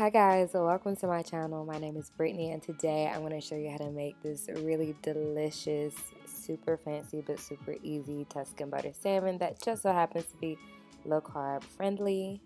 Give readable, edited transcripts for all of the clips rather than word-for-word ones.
Hi guys, welcome to my channel. My name is Brittany and today I'm going to show you how to make this really delicious, super fancy but super easy Tuscan Butter Salmon that just so happens to be low carb friendly.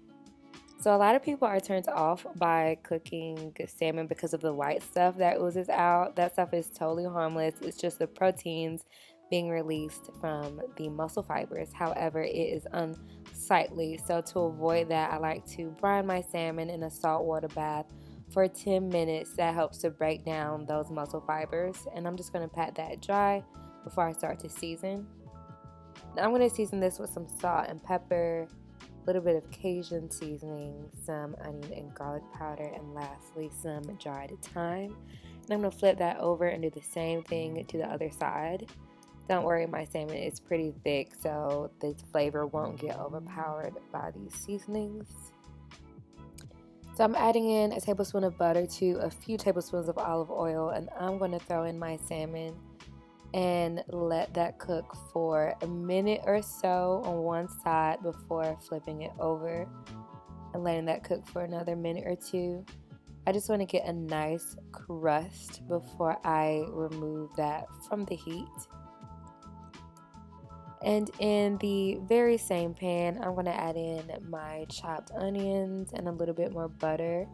So a lot of people are turned off by cooking salmon because of the white stuff that oozes out. That stuff is totally harmless. It's just the proteins being released from the muscle fibers. However, it is unsightly. So to avoid that, I like to brine my salmon in a saltwater bath for 10 minutes. That helps to break down those muscle fibers. And I'm just going to pat that dry before I start to season. Now I'm going to season this with some salt and pepper, a little bit of Cajun seasoning, some onion and garlic powder, and lastly some dried thyme. And I'm going to flip that over and do the same thing to the other side. Don't worry, my salmon is pretty thick, so the flavor won't get overpowered by these seasonings. So I'm adding in a tablespoon of butter to a few tablespoons of olive oil, and I'm going to throw in my salmon and let that cook for a minute or so on one side before flipping it over and letting that cook for another minute or two. I just want to get a nice crust before I remove that from the heat. And in the very same pan, I'm going to add in my chopped onions and a little bit more butter,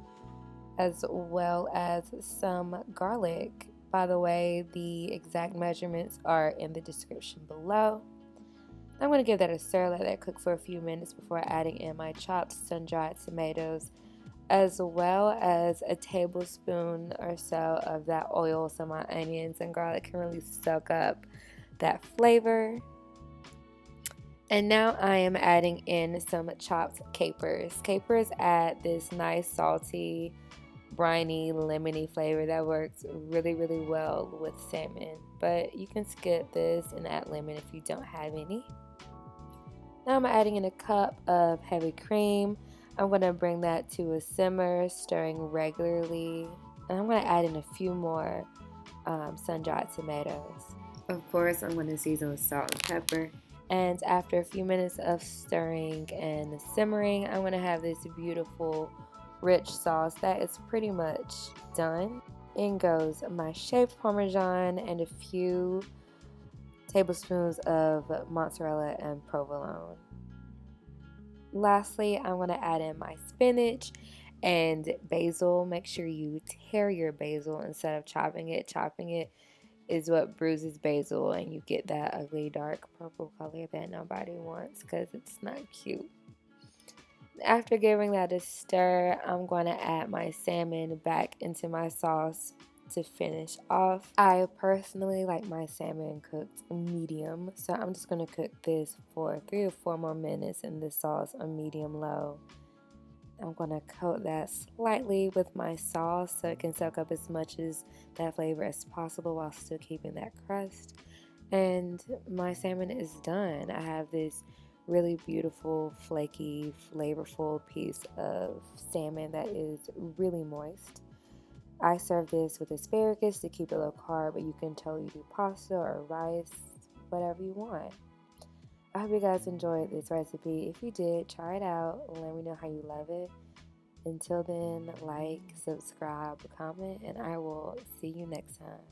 as well as some garlic. By the way, the exact measurements are in the description below. I'm going to give that a stir, let that cook for a few minutes before adding in my chopped sun-dried tomatoes, as well as a tablespoon or so of that oil so my onions and garlic can really soak up that flavor. And now I am adding in some chopped capers. Capers add this nice salty, briny, lemony flavor that works really well with salmon, but you can skip this and add lemon if you don't have any. Now I'm adding in a cup of heavy cream. I'm going to bring that to a simmer, stirring regularly, and I'm going to add in a few more sun-dried tomatoes. Of course, I'm going to season with salt and pepper. And after a few minutes of stirring and simmering, I'm going to have this beautiful rich sauce that is pretty much done. In goes my shaved Parmesan and a few tablespoons of Mozzarella and Provolone. Lastly, I'm going to add in my spinach and basil. Make sure you tear your basil instead of chopping it. Chopping it is what bruises basil and you get that ugly dark purple color that nobody wants because it's not cute. After giving that a stir, I'm going to add my salmon back into my sauce to finish off. I personally like my salmon cooked medium, so I'm just going to cook this for 3 or 4 more minutes in the sauce on medium low. I'm going to coat that slightly with my sauce so it can soak up as much as that flavor as possible while still keeping that crust. And my salmon is done. I have this really beautiful, flaky, flavorful piece of salmon that is really moist. I serve this with asparagus to keep it low carb, but you can totally do pasta or rice, whatever you want. I hope you guys enjoyed this recipe. If you did, try it out. Let me know how you love it. Until then, like, subscribe, comment, and I will see you next time.